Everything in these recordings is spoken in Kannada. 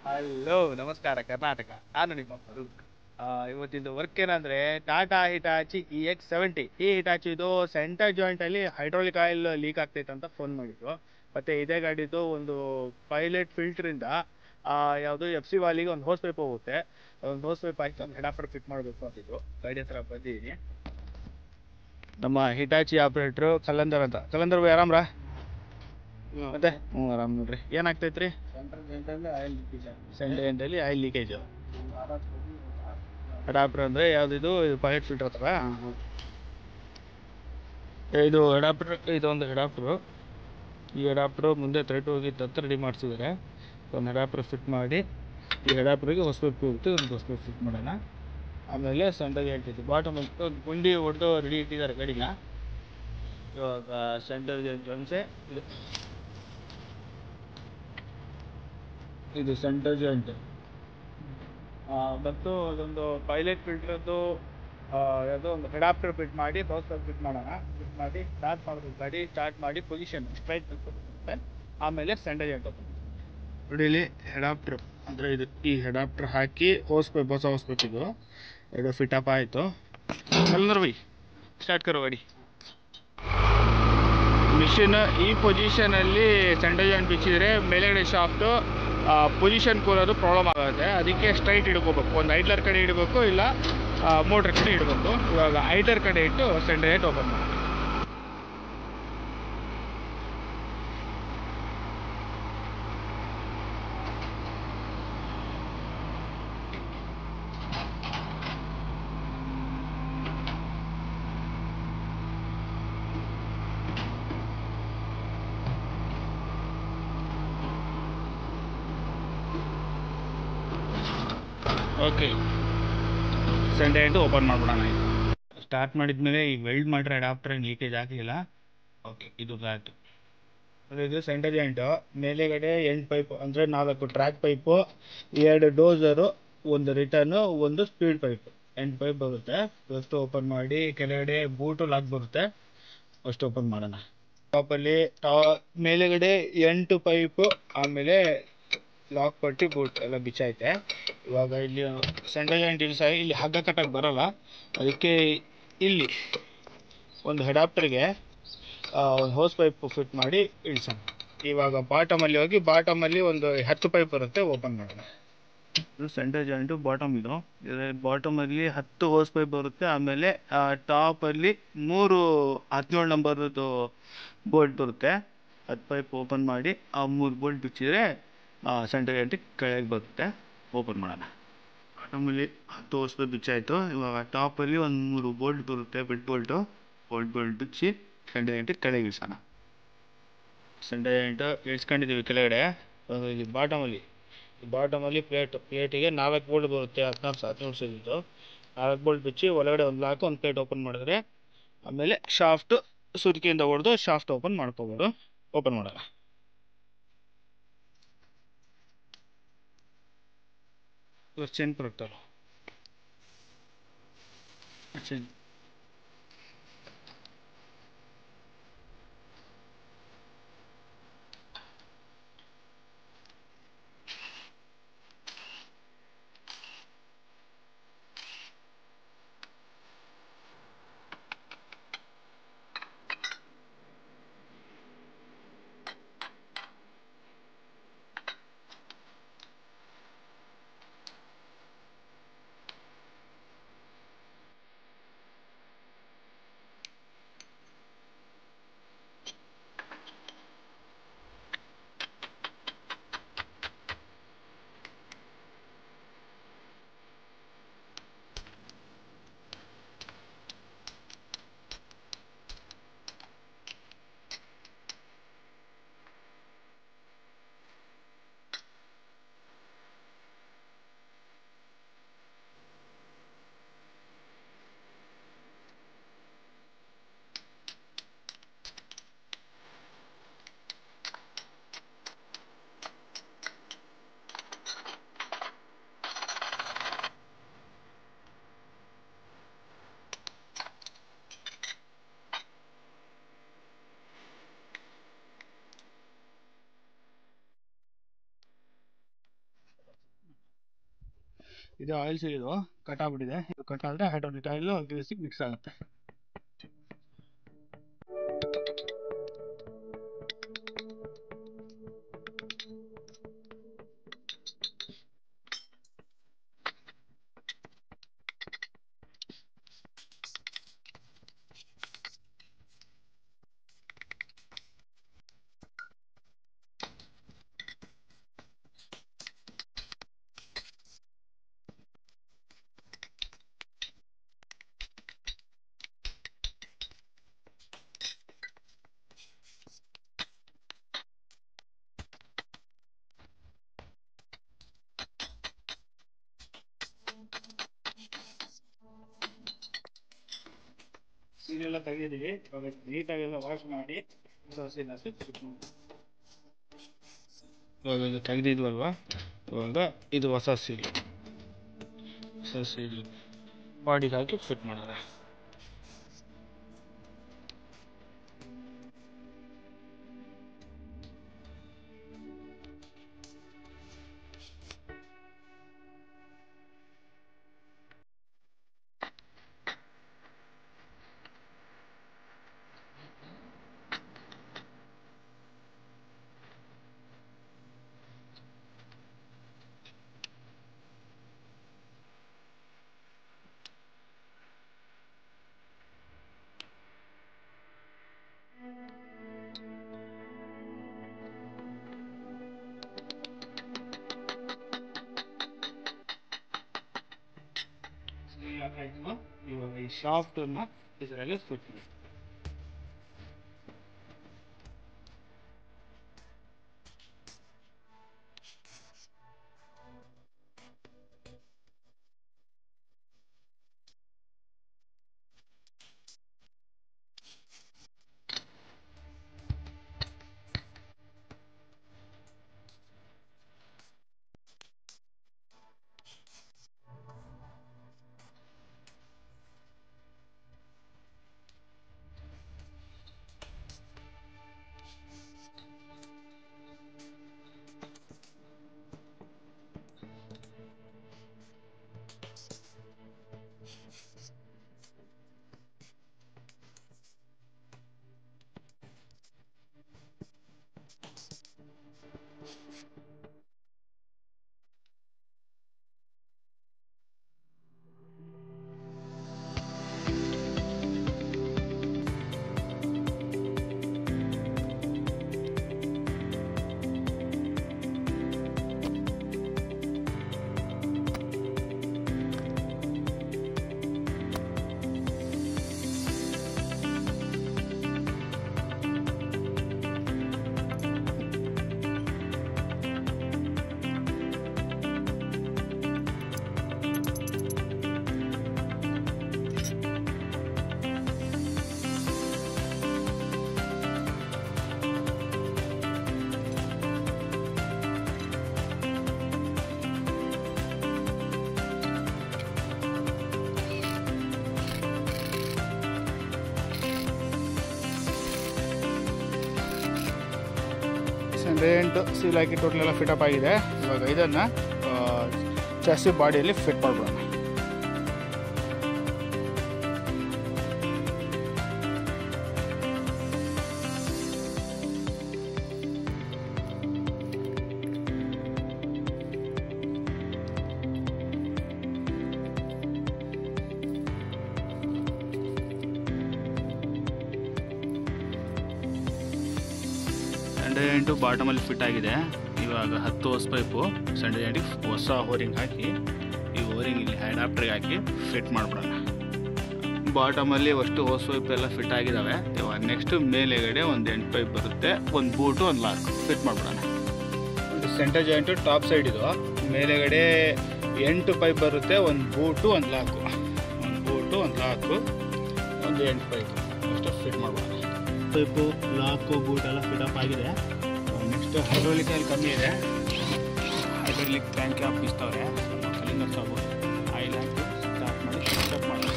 ಹಲೋ ನಮಸ್ಕಾರ ಕರ್ನಾಟಕ. ನಾನು ನಿಮ್ಮ ಫರೂಕ್. ಇವತ್ತಿಂದು ವರ್ಕ್ ಏನಂದ್ರೆ ಟಾಟಾ ಹಿಟಾಚಿ EX70. ಈ ಹಿಟಾಚಿದು ಸೆಂಟರ್ ಜಾಯಿಂಟ್ ಅಲ್ಲಿ ಹೈಡ್ರಾಲಿಕ್ ಆಯಿಲ್ ಲೀಕ್ ಆಗ್ತೈತೆ ಅಂತ ಫೋನ್ ಮಾಡಿದ್ರು. ಮತ್ತೆ ಇದೇ ಗಾಡಿದು ಒಂದು ಪೈಲಟ್ ಫಿಲ್ಟರ್ ಇಂದ ಯಾವುದು FC ವಾಲಿಗೆ ಒಂದು ಹೋಸ್ ಪೈಪ್ ಹೋಗುತ್ತೆ. ಒಂದು ಹೋಸ್ ಪೈಪ್ ಆಯ್ತು, ಒಂದು ಹೆಡಾಪ್ಟರ್ ಫಿಟ್ ಮಾಡಬೇಕು ಅಂತಿದ್ರು. ಗಾಡಿ ಹತ್ರ ಬಂದಿದ್ದೀನಿ. ನಮ್ಮ ಹಿಟಾಚಿ ಆಪರೇಟ್ರು ಕಲ್ಲಂದರ್ ಅಂತ. ಕಲ್ಲಂದರ್ ಬೈ ಆರಾಮ್ರಾ? ಮತ್ತೆ ಆರಾಮ್ ನೋಡ್ರಿ. ಏನಾಗ್ತೈತ್ರಿ? ಸೆಂಟರ್ ಜಾಯಿಂಟಲ್ಲಿ ಆಯಿಲ್ ಲೀಕೇಜ್. ಅಡಾಪ್ಟರ್ ಅಂದ್ರೆ ಯಾವ್ದಿದು? ಪೈಲಟ್ ಫಿಲ್ಟರ್ ಹತ್ರ ಇದು ಅಡಾಪ್ಟರ್. ಇದೊಂದು ಅಡಾಪ್ಟರು. ಈ ಅಡಾಪ್ಟರ್ ಮುಂದೆ ಥ್ರೆಡ್ ಹೋಗಿದ್ದಂತ ರೆಡಿ ಮಾಡಿಸಿದ್ದಾರೆ. ಒಂದು ಅಡಾಪ್ಟರ್ ಫಿಟ್ ಮಾಡಿ ಈ ಅಡಾಪ್ಟರ್ಗೆ ಹೊಸಪೈಪ್ ಹೋಗುತ್ತೆ, ಒಂದು ಹೊಸಪೈಪ್ ಫಿಟ್ ಮಾಡೋಣ. ಆಮೇಲೆ ಸೆಂಟರ್ ಜಾಯಿಂಟ್ ಇದು ಬಾಟಮ್ ಒಂದು ಗುಂಡಿ ಹೊಡೆದು ರೆಡಿ ಇಟ್ಟಿದ್ದಾರೆ ಗಾಡಿನ. ಇವಾಗ ಸೆಂಟರ್ ಜಾಯಿಂಟ್ ಅನ್ಸೆ ಇದು ಸೆಂಟರ್ ಜಾಯಿಂಟ್. ಮತ್ತು ಅದೊಂದು ಪೈಲಟ್ ಫಿಲ್ಟರ್ದು ಯಾವುದೋ ಒಂದು ಅಡಾಪ್ಟರ್ ಫಿಟ್ ಮಾಡಿ ಬೌಸರ್ ಫಿಟ್ ಮಾಡೋಣ. ಫಿಟ್ ಮಾಡಿ ಸ್ಟಾರ್ಟ್ ಮಾಡಬೇಕು. ಗಾಡಿ ಸ್ಟಾರ್ಟ್ ಮಾಡಿ ಪೊಸಿಷನ್ ಸ್ಟ್ರೈಟ್ ಆಮೇಲೆ ಸೆಂಟರ್ ಜಾಯಿಂಟ್ ನೋಡಿ. ಇಲ್ಲಿ ಅಡಾಪ್ಟರ್ ಅಂದರೆ ಇದು ಈ ಅಡಾಪ್ಟರ್ ಹಾಕಿ ಹೊಸ ಪೈಪ್ ಇದು ಎರಡು ಫಿಟ್ ಅಪ್ ಆಯಿತು. ಕಲ್ಲರ್ ಬೈ ಸ್ಟಾರ್ಟ್ ಕರೋ ಗಾಡಿ. ಮಿಷಿನ್ ಈ ಪೊಸಿಷನಲ್ಲಿ ಸೆಂಟರ್ ಜಾಯಿಂಟ್ ಬಿಚ್ಚಿದರೆ ಮೇಲೆಗಡೆ ಶಾಫ್ಟು ಪೊಸಿಷನ್ ಕೂರೋದು ಪ್ರಾಬ್ಲಮ್ ಆಗುತ್ತೆ. ಅದಕ್ಕೆ ಸ್ಟ್ರೈಟ್ ಇಡ್ಕೋಬೇಕು. ಒಂದು ಐಡ್ಲರ್ ಕಡೆ ಇಡಬೇಕು, ಇಲ್ಲ ಮೋಟ್ರ್ ಕಡೆ ಇಡಬೇಕು. ಇವಾಗ ಐಡ್ಲರ್ ಕಡೆ ಇಟ್ಟು ಸೆಂಟರ್ ಜಾಯಿಂಟ್ ಓಪನ್ ಮಾಡಿ. ಓಕೆ, ಸೆಂಟರ್ ಜಾಯಿಂಟ್ ಓಪನ್ ಮಾಡ್ಬಿಡೋಣ. ಸ್ಟಾರ್ಟ್ ಮಾಡಿದ್ಮೇಲೆ ಈ ವೆಲ್ಡ್ ಮಾಡಿರೋ ಅಡಾಪ್ಟರ್ ಲೀಕೇಜ್ ಆಗಲಿಲ್ಲ. ಓಕೆ, ಇದು ಆಯಿತು. ಇದು ಸೆಂಟರ್ ಜಾಯಿಂಟು. ಮೇಲೆಗಡೆ ಎಂಡ್ ಪೈಪ್ ಅಂದರೆ 4 ಟ್ರ್ಯಾಕ್ ಪೈಪು, 2 ಡೋಸರು, ಒಂದು ರಿಟರ್ನು, ಒಂದು ಸ್ಪೀಡ್ ಪೈಪ್, ಎಂಡ್ ಪೈಪ್ ಬರುತ್ತೆ. ಫಸ್ಟ್ ಓಪನ್ ಮಾಡಿ ಕೆಳಗಡೆ ಬೂಟು ಲಾಕ್ ಬರುತ್ತೆ. ಫಸ್ಟ್ ಓಪನ್ ಮಾಡೋಣ. ಟಾಪಲ್ಲಿ ಮೇಲೆಗಡೆ 8 ಪೈಪು, ಆಮೇಲೆ ಲಾಕ್ ಪಟ್ಟಿ ಬೂಟ್ ಎಲ್ಲ ಬಿಚ್ಚೈತೆ. ಇವಾಗ ಇಲ್ಲಿ ಸೆಂಟರ್ ಜಾಯಿಂಟ್ ಇಲ್ಲಿ ಹಗ್ಗ ಕಟ್ಟಕ್ಕೆ ಬರೋಲ್ಲ. ಅದಕ್ಕೆ ಇಲ್ಲಿ ಒಂದು ಅಡಾಪ್ಟರ್ಗೆ ಒಂದು ಹೋಸ್ ಪೈಪ್ ಫಿಟ್ ಮಾಡಿ ಇಳಿಸೋಣ. ಇವಾಗ ಬಾಟಮಲ್ಲಿ ಹೋಗಿ ಬಾಟಮಲ್ಲಿ ಒಂದು 10 ಪೈಪ್ ಬರುತ್ತೆ, ಓಪನ್ ಮಾಡೋಣ. ಇದು ಸೆಂಟರ್ ಜಾಯಿಂಟು ಬಾಟಮ್. ಇದು ಬಾಟಮಲ್ಲಿ 10 ಹೋಸ್ ಪೈಪ್ ಬರುತ್ತೆ. ಆಮೇಲೆ ಟಾಪಲ್ಲಿ 3 17 ನಂಬರ್ದು ಬೋಲ್ಟ್ ಬರುತ್ತೆ. 10 ಪೈಪ್ ಓಪನ್ ಮಾಡಿ ಆ 3 ಬೋಲ್ಟ್ ಬಿಚ್ಚಿದ್ರೆ ಸೆಂಟರ್ ಜಾಯಿಂಟಿಗೆ ಕೆಳಗೆ ಬರುತ್ತೆ. ಓಪನ್ ಮಾಡೋಣ. ಬಾಟಮಲ್ಲಿ 10 ಹೋಸ್ ಪೈಪ್ ಬಿಚ್ಚಾಯಿತು. ಇವಾಗ ಟಾಪಲ್ಲಿ ಒಂದು 3 ಬೋಲ್ಟ್ ಬರುತ್ತೆ, ಬಿಟ್ ಬೋಲ್ಟ್ ಬಿಚ್ಚಿ ಸೆಂಟರ್ ಜಾಯಿಂಟಿಗೆ ಕೆಳಗೆ ಇಳಿಸೋಣ. ಸೆಂಟರ್ ಜಾಯಿಂಟ್ ಇಳಿಸ್ಕೊಂಡಿದ್ದೀವಿ ಕೆಳಗಡೆ. ಇಲ್ಲಿ ಬಾಟಮಲ್ಲಿ ಪ್ಲೇಟಿಗೆ 4 ಬೋಲ್ಟ್ ಬರುತ್ತೆ, 16 ಸೈಜಿದ್ದು. 4 ಬೋಲ್ಟ್ ಬಿಚ್ಚಿ ಒಳಗಡೆ ಒಂದು ಲಾಕು, ಒಂದು ಪ್ಲೇಟ್ ಓಪನ್ ಮಾಡಿದ್ರೆ ಆಮೇಲೆ ಶಾಫ್ಟು ಸುರ್ಕಿಯಿಂದ ಹೊಡೆದು ಶಾಫ್ಟ್ ಓಪನ್ ಮಾಡ್ಕೋಬೋದು. ಓಪನ್ ಮಾಡೋಣ. ಚೇಂಜ್ ಬರುತ್ತಲ್ಲ ಚೇಂಜ್. ಇದು ಆಯಿಲ್ ಸೀಲ್ ಇದು ಕಟ್ ಆಗ್ಬಿಟ್ಟಿದೆ. ಇದು ಕಟ್ ಆದರೆ ಹೈಡ್ರಾಲಿಕ್ ಆಯಿಲ್ ಗ್ರೀಸಿಗೆ ಮಿಕ್ಸ್ ಆಗುತ್ತೆ. ಸೀಲೆಲ್ಲ ತೆಗೆದಿದ್ದೀವಿ. ಇವಾಗ ನೀಟಾಗೆಲ್ಲ ವಾಶ್ ಮಾಡಿ ಇವಾಗ ಇದು ತೆಗೆದಿದ್ವಲ್ವಾ, ಇವಾಗ ಇದು ಹೊಸ ಸೀಲ್ ಬಾಡಿಗೆ ಹಾಕಿ ಫಿಟ್ ಮಾಡೋಣ. ಇವಾಗ ಈ ಶಾಫ್ಟನ್ನು ಇದರಲ್ಲಿ ಫಿಟ್ ಮಾಡಿ. ರೇಂಟ್ ಸೀಲ್ ಹಾಕಿ ಟೋಟಲ್ ಎಲ್ಲ ಫಿಟಪ್ ಆಗಿದೆ. ಇವಾಗ ಇದನ್ನು ಚೆಸ್ಸಿ ಬಾಡಿಯಲ್ಲಿ ಫಿಟ್ ಮಾಡ್ಬಿಡೋಣ. ಸಂಡೆ ಜಾಯಿಂಟು ಬಾಟಮಲ್ಲಿ ಫಿಟ್ ಆಗಿದೆ. ಇವಾಗ 10 ಹೊಸ ಪೈಪು ಸಂಡೆ ಜಾಯಿಂಟಿಗೆ ಹೊಸ ಓರಿಂಗ್ ಹಾಕಿ ಈ ಓರಿಂಗ್ ಇಲ್ಲಿ ಅಡಾಪ್ಟರ್ಗೆ ಹಾಕಿ ಫಿಟ್ ಮಾಡಿಬಿಡೋಣ. ಬಾಟಮಲ್ಲಿ ಅಷ್ಟು ಹೊಸ ಪೈಪ್ ಎಲ್ಲ ಫಿಟ್ ಆಗಿದ್ದಾವೆ. ಇವಾಗ ನೆಕ್ಸ್ಟ್ ಮೇಲೆಗಡೆ ಒಂದು 8 ಪೈಪ್ ಬರುತ್ತೆ, ಒಂದು ಬೂಟು ಒಂದು ಲಾಕ್ ಫಿಟ್ ಮಾಡಿಬಿಡೋಣ. ಒಂದು ಸೆಂಟರ್ ಜಾಯಿಂಟು ಟಾಪ್ ಸೈಡ್ ಇದು, ಮೇಲೆಗಡೆ 8 ಪೈಪ್ ಬರುತ್ತೆ, ಒಂದು ಬೂಟು ಒಂದು ಲಾಕು, ಒಂದು 8 ಪೈಪ್ ಅಷ್ಟು ಫಿಟ್ ಮಾಡ್ಬೋಣ. ಪೈಪು ಲಾಕು ಬೂಟ್ ಎಲ್ಲ ಫಿಟಪ್ ಆಗಿದೆ. ನೆಕ್ಸ್ಟ್ ಹೈಡ್ರಾಲಿಕ್ ಆಯಿಲ್ ಕಮ್ಮಿ ಇದೆ, ಹೈಡ್ರಾಲಿಕ್ ಟ್ಯಾಂಕ್ ಕ್ಯಾಪ್ ಇಸ್ತವ್ರೆ, ಸಿಲಿಂಡರ್ ಸಾಬು ಆಯಿಲ್ ಹಾಕಿ ಸ್ಟಾರ್ಟ್ ಮಾಡಿ ಸ್ಟಾಪ್ ಮಾಡೋಣ.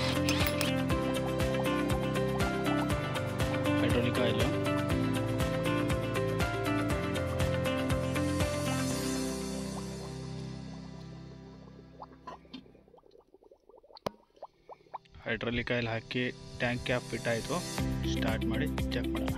ಹೈಡ್ರಾಲಿಕ್ ಆಯಿಲು ಹೈಡ್ರಾಲಿಕ್ ಆಯಿಲ್ ಹಾಕಿ ಟ್ಯಾಂಕ್ ಕ್ಯಾಪ್ ಫಿಟ್ ಆಯಿತು. ಸ್ಟಾರ್ಟ್ ಮಾಡಿ ಚೆಕ್ ಮಾಡೋಣ.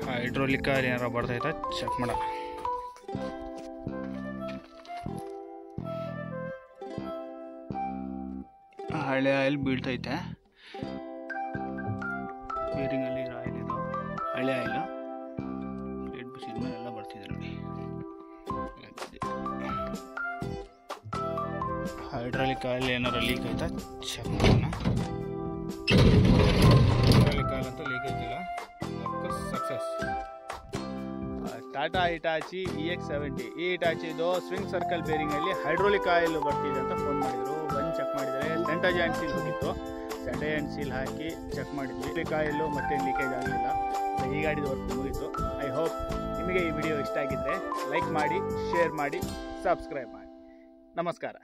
ಹೈಡ್ರೋಲಿಕ್ ಆಯಿಲ್ ಏನಾರ ಬರ್ತೈತೆ ಚೆಕ್ ಮಾಡೋಣ. ಹಳೆ ಆಯಿಲ್ ಬೀಳ್ತೈತೆ. ಬೇರಿಂಗಲ್ಲಿ ಆಯಿಲ್ ಇದು ಹಳೆ ಆಯಿಲ್ ಪ್ಲೇಟ್ ಬಿಸಿದ ಮೇಲೆ ಎಲ್ಲ ಬರ್ತಿದೆ ನೋಡಿ. ಹೈಡ್ರಾಲಿಕ್ ಆಯಿಲ್ ಏನಾರ ಲೀಕ್ ಆಯ್ತಾ ಚೆಕ್ ಮಾಡೋಣ. ಹೈಡ್ರಾಲಿಕ್ ಆಯಿಲ್ ಅಂತ ಲೀಕ್ ಐತಿಲ್ಲ, ಸಕ್ಸಸ್. ಟಾಟಾ ಇಟಾಚಿ EX70 ಈ ಇಟಾಚಿದು ಸ್ವಿಂಗ್ ಸರ್ಕಲ್ ಬೇರಿಂಗಲ್ಲಿ ಹೈಡ್ರೋಲಿಕ್ ಆಯಿಲ್ ಬರ್ತಿದೆ ಅಂತ ಫೋನ್ ಮಾಡಿದರು. ಬಂದು ಚೆಕ್ ಮಾಡಿದರೆ ಸೆಂಟಾ ಜಾಯಿಂಟ್ ಸೀಲ್ ಹೋಗಿತ್ತು. ಸೆಂಟಾ ಜಾಯಿಂಟ್ ಸೀಲ್ ಹಾಕಿ ಚೆಕ್ ಮಾಡಿದ್ವಿ. ಹೈಡ್ರೋಲಿಕ್ ಆಯಿಲು ಮತ್ತೆ ಲೀಕೇಜ್ ಆಗಲಿಲ್ಲ. ಈ ಗಾಡಿದ ವರ್ಕ್ ಮುಗಿತು. ಐ ಹೋಪ್ ನಿಮಗೆ ಈ ವಿಡಿಯೋ ಇಷ್ಟ ಆಗಿದ್ದರೆ ಲೈಕ್ ಮಾಡಿ, ಶೇರ್ ಮಾಡಿ, ಸಬ್ಸ್ಕ್ರೈಬ್ ಮಾಡಿ. ನಮಸ್ಕಾರ.